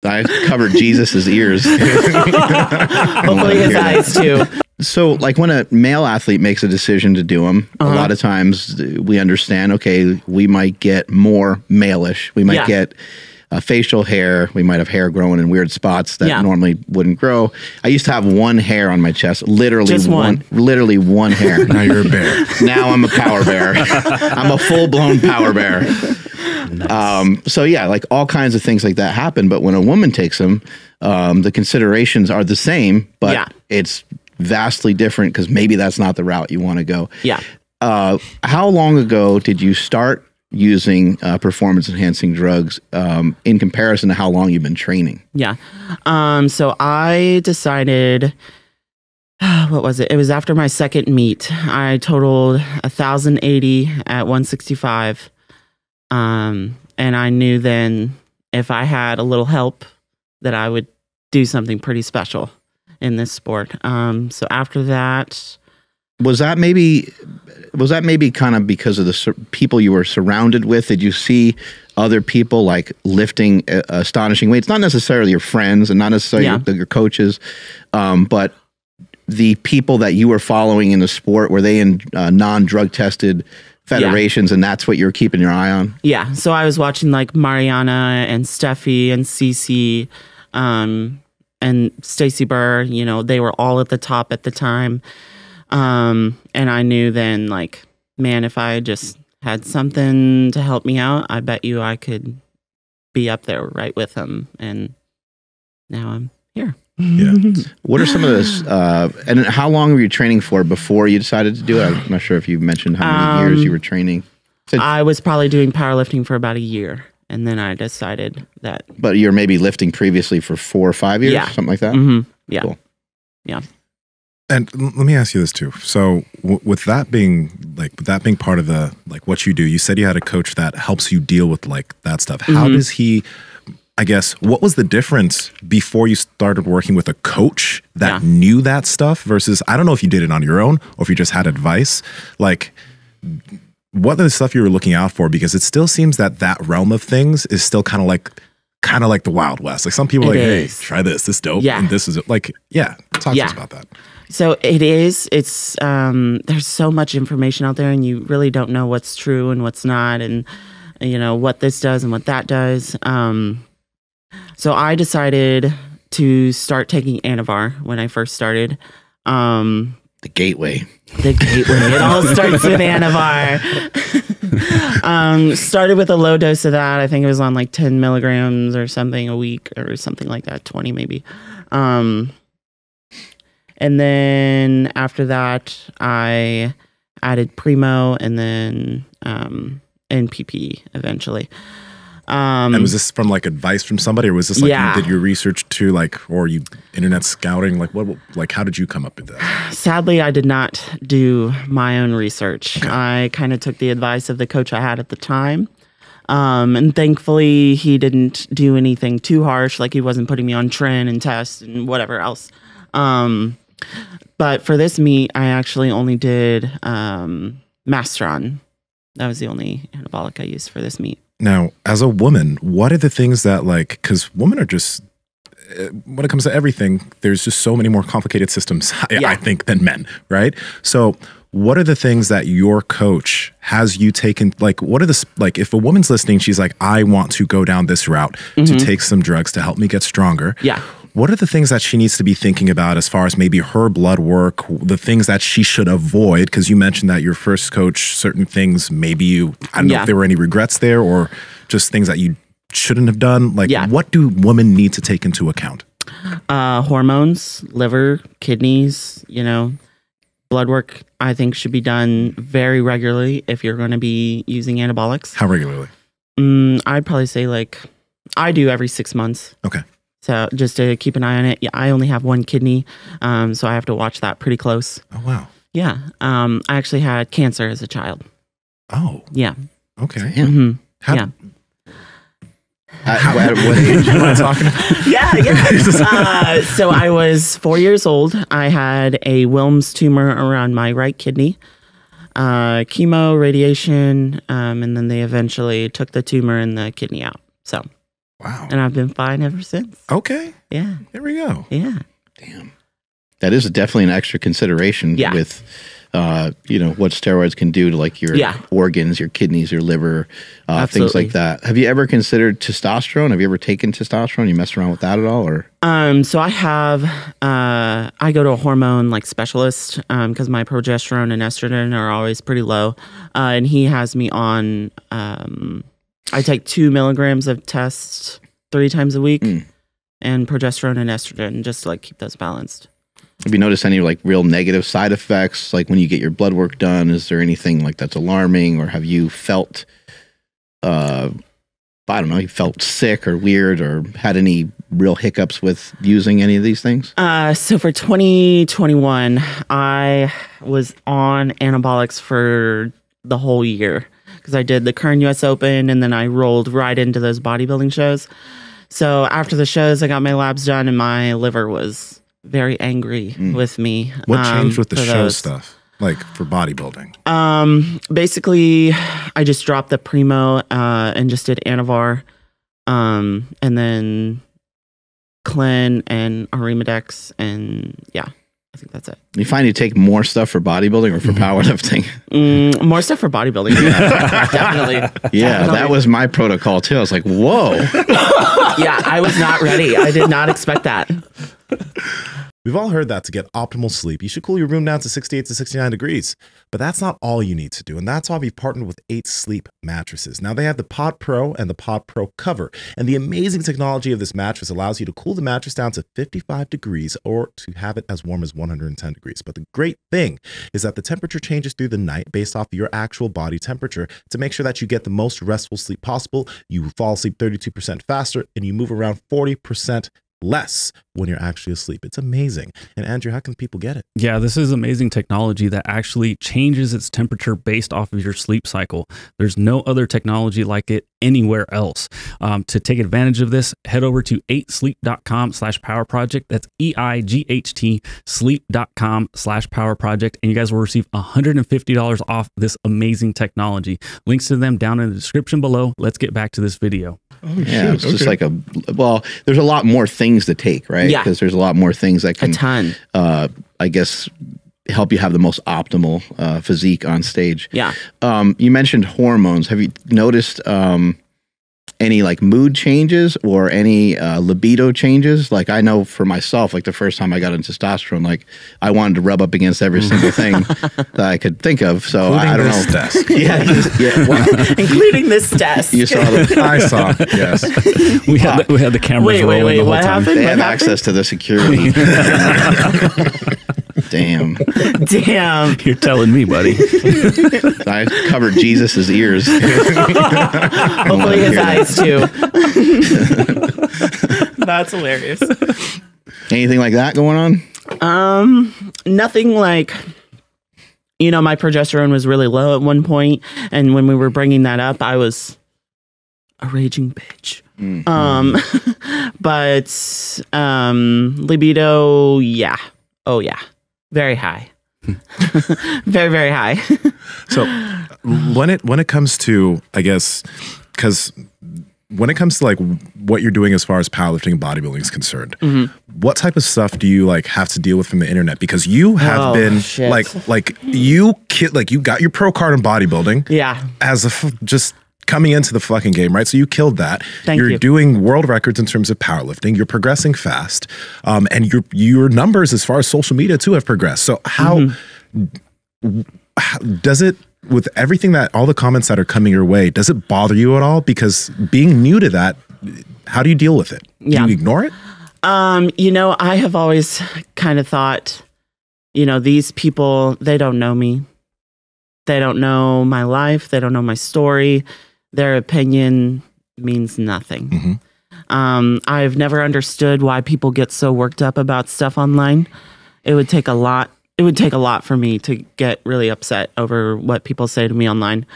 I covered Jesus's ears. Hopefully his eyes too. So like when a male athlete makes a decision to do them, a lot of times we understand, okay, we might get more male-ish. We might get facial hair. We might have hair growing in weird spots that normally wouldn't grow. I used to have one hair on my chest, literally literally one hair. Now you're a bear. Now I'm a power bear. I'm a full-blown power bear. Nice. So yeah, like all kinds of things like that happen. But when a woman takes them, the considerations are the same, but it's vastly different because maybe that's not the route you want to go. Yeah. How long ago did you start using performance enhancing drugs in comparison to how long you've been training? Yeah. So I decided, what was it? It was after my second meet. I totaled 1,080 at 165. And I knew then if I had a little help that I would do something pretty special in this sport. So after that, was that maybe kind of because of the people you were surrounded with? Did you see other people like lifting astonishing weights? Not necessarily your friends and not necessarily your coaches, but the people that you were following in the sport, were they in non-drug tested federations and that's what you're keeping your eye on? Yeah. So I was watching like Mariana and Steffi and Cece and Stacy Burr, you know, they were all at the top at the time. And I knew then like, man, if I just had something to help me out, I bet you I could be up there right with them. And now I'm here. Yeah. What are some of those, and how long were you training for before you decided to do it? I'm not sure if you mentioned how many years you were training. I was probably doing powerlifting for about a year. And then I decided that. But you're maybe lifting previously for 4 or 5 years, something like that? Yeah. Cool. Yeah. And let me ask you this too. So with that being part of the, like what you do, you said you had a coach that helps you deal with like that stuff. How does he, I guess, what was the difference before you started working with a coach that knew that stuff versus, I don't know if you did it on your own or if you just had advice, like what are the stuff you were looking out for? Because it still seems that that realm of things is still kind of like the Wild West. Like some people are like, hey, try this, this dope. Yeah. And this is it. Like, talk to us about that. So it is, it's, there's so much information out there and you really don't know what's true and what's not. And, you know, what this does and what that does. So I decided to start taking Anavar when I first started. The gateway. The gateway. It all starts with Anavar. Started with a low dose of that. I think it was on like 10 milligrams or something a week or something like that, 20 maybe. And then after that, I added Primo and then NPP eventually. And was this from like advice from somebody, or was this like you did your research too, like, or you internet scouting? Like like how did you come up with that? Sadly, I did not do my own research. Okay. I kind of took the advice of the coach I had at the time. And thankfully he didn't do anything too harsh. Like he wasn't putting me on tren and test and whatever else. But for this meet, I actually only did Masteron. That was the only anabolic I used for this meet. Now, as a woman, what are the things that like, because women are just, when it comes to everything, there's just so many more complicated systems, I think, than men, right? So what are the things that your coach has you taken, like, what are the, like, if a woman's listening, she's like, I want to go down this route to take some drugs to help me get stronger. Yeah. What are the things that she needs to be thinking about as far as maybe her blood work, the things that she should avoid? Because you mentioned that your first coach, certain things, maybe you, I don't know if there were any regrets there or just things that you shouldn't have done. Like, what do women need to take into account? Hormones, liver, kidneys, you know, blood work, I think should be done very regularly if you're going to be using anabolics. How regularly? I'd probably say like, I do every 6 months. Okay. So just to keep an eye on it. Yeah, I only have one kidney, so I have to watch that pretty close. Oh, wow. Yeah. I actually had cancer as a child. Oh. Yeah. Okay. Yeah. How, what age am I talking about? Yeah. So I was 4 years old. I had a Wilms tumor around my right kidney. Chemo, radiation, and then they eventually took the tumor and the kidney out. So Wow. And I've been fine ever since. Okay. Yeah. There we go. Yeah. Damn. That is definitely an extra consideration with, you know, what steroids can do to like your organs, your kidneys, your liver, things like that. Have you ever considered testosterone? Have you ever taken testosterone? You messed around with that at all, or? So I have, I go to a hormone like specialist, because my progesterone and estrogen are always pretty low. And he has me on, I take 2 milligrams of test 3 times a week and progesterone and estrogen just to like keep those balanced. Have you noticed any like real negative side effects? Like when you get your blood work done, is there anything like that's alarming, or have you felt, I don't know, you felt sick or weird or had any real hiccups with using any of these things? So for 2021, I was on anabolics for the whole year because I did the Kern US Open and then I rolled right into those bodybuilding shows. So after the shows, I got my labs done and my liver was very angry with me. What changed with the show stuff, like for bodybuilding? Basically, I just dropped the Primo and just did Anavar, and then Clen and Arimidex, and yeah, I think that's it. You find you take more stuff for bodybuilding or for powerlifting? More stuff for bodybuilding. Definitely. Yeah, definitely. That was my protocol too. I was like, whoa. Yeah, I was not ready. I did not expect that. We've all heard that to get optimal sleep, you should cool your room down to 68 to 69 degrees. But that's not all you need to do. And that's why we've partnered with 8 Sleep mattresses. Now they have the Pod Pro and the Pod Pro Cover. And the amazing technology of this mattress allows you to cool the mattress down to 55 degrees or to have it as warm as 110 degrees. But the great thing is that the temperature changes through the night based off of your actual body temperature to make sure that you get the most restful sleep possible. You fall asleep 32% faster and you move around 40% less when you're actually asleep. It's amazing. And Andrew, how can people get it? Yeah, this is amazing technology that actually changes its temperature based off of your sleep cycle. There's no other technology like it anywhere else. To take advantage of this, head over to 8sleep.com/powerproject. That's EIGHT sleep.com/powerproject. And you guys will receive $150 off this amazing technology. Links to them down in the description below. Let's get back to this video. Oh, yeah, it's just like well, there's a lot more things to take, right? Yeah. Because there's a lot more things that can, a ton. I guess, help you have the most optimal physique on stage. Yeah. You mentioned hormones. Have you noticed any like mood changes or any libido changes? Like I know for myself, like the first time I got into testosterone, like I wanted to rub up against every single thing that I could think of. So I don't know. Desk. Yeah. Well, Including this desk. you saw the. I saw. Yes. We had the cameras rolling the whole what time. happened? They have access to the security. Damn. Damn. You're telling me, buddy. I covered Jesus's ears. Hopefully his eyes too. That's hilarious. Anything like that going on? Nothing like, you know, my progesterone was really low at one point, and when we were bringing that up, I was a raging bitch. But libido, yeah. Oh yeah. Very high. Very, very high. So when it comes to, I guess, because when it comes to like what you're doing as far as powerlifting and bodybuilding is concerned, what type of stuff do you like have to deal with from the internet? Because you have been you got your pro card in bodybuilding, as just coming into the fucking game, right? So you killed that. You're doing world records in terms of powerlifting. You're progressing fast, and your numbers as far as social media too have progressed. So how does it? With everything that, all the comments that are coming your way, does it bother you at all? Because being new to that, how do you deal with it? Do you ignore it? You know, I have always kind of thought, you know, these people, they don't know me. They don't know my life. They don't know my story. Their opinion means nothing. I've never understood why people get so worked up about stuff online. It would take a lot. It would take a lot for me to get really upset over what people say to me online.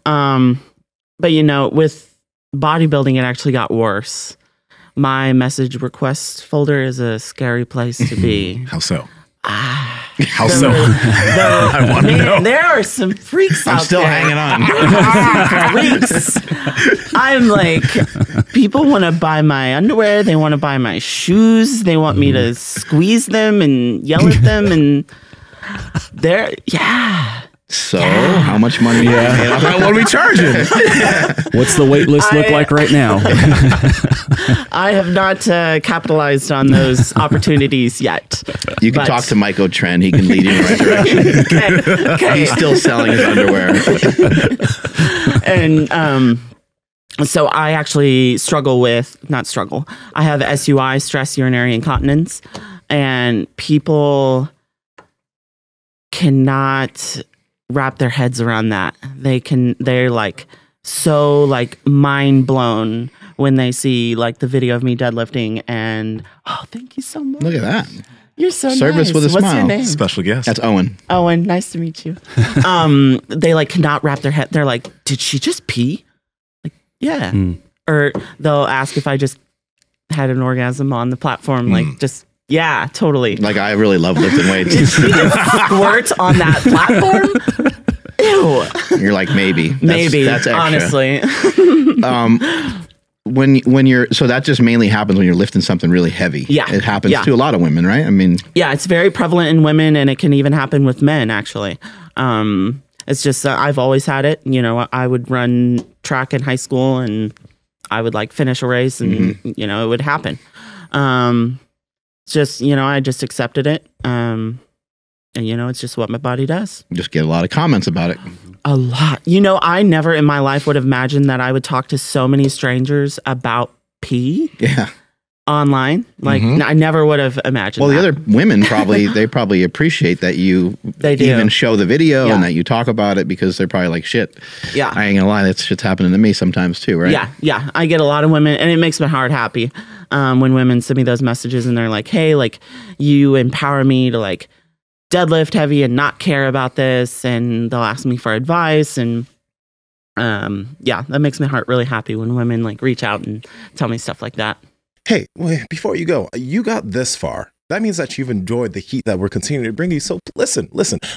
But, you know, with bodybuilding, it actually got worse. My message request folder is a scary place to be. How so? How so? I want to know. There are some freaks out there. I'm still hanging on. Freaks. I'm like, People want to buy my underwear. They want to buy my shoes. They want me to squeeze them and yell at them. And So, how much money? What are we charging? What's the wait list look like right now? I have not capitalized on those opportunities yet. You can talk to Mike O'Tren. He can lead you in the right direction. Okay. He's still selling his underwear. And so I actually I have SUI, stress urinary incontinence, and people cannot wrap their heads around that. They're like so like mind blown when they see like the video of me deadlifting, and thank you so much. Look at that. You're so Service nice. with a What's smile. your name? Special guest. That's Owen. Owen, nice to meet you. They like cannot wrap their head. They're like, did she just pee? Like, yeah. Or they'll ask if I just had an orgasm on the platform. Like, just, yeah, totally. Like, I really love lifting weights. Did she just squirt on that platform? Ew. You're like, maybe. That's extra. Honestly. When you're, so that just mainly happens when you're lifting something really heavy. Yeah. It happens to a lot of women, right? I mean, yeah, it's very prevalent in women, and it can even happen with men, actually. It's just, I've always had it. You know, I would run track in high school, and I would like finish a race, and, you know, it would happen. It's just, you know, I just accepted it. And, you know, it's just what my body does. just get a lot of comments about it. A lot. You know, I never in my life would have imagined that I would talk to so many strangers about pee online. Like, I never would have imagined Well, that. the other women they probably appreciate that you even show the video and that you talk about it, because they're probably like, shit. Yeah. I ain't gonna lie, that shit's happening to me sometimes too, right? Yeah, yeah. I get a lot of women, and it makes my heart happy when women send me those messages and they're like, hey, like, you empower me to like deadlift heavy and not care about this, and they'll ask me for advice, and yeah, that makes my heart really happy when women like reach out and tell me stuff like that. Hey, before you go, you got this far. That means that you've enjoyed the heat that we're continuing to bring you. So listen,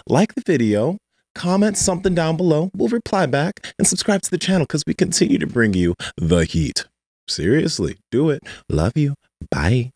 like the video, comment something down below. We'll reply back, and subscribe to the channel, because we continue to bring you the heat. Seriously, do it. Love you. Bye.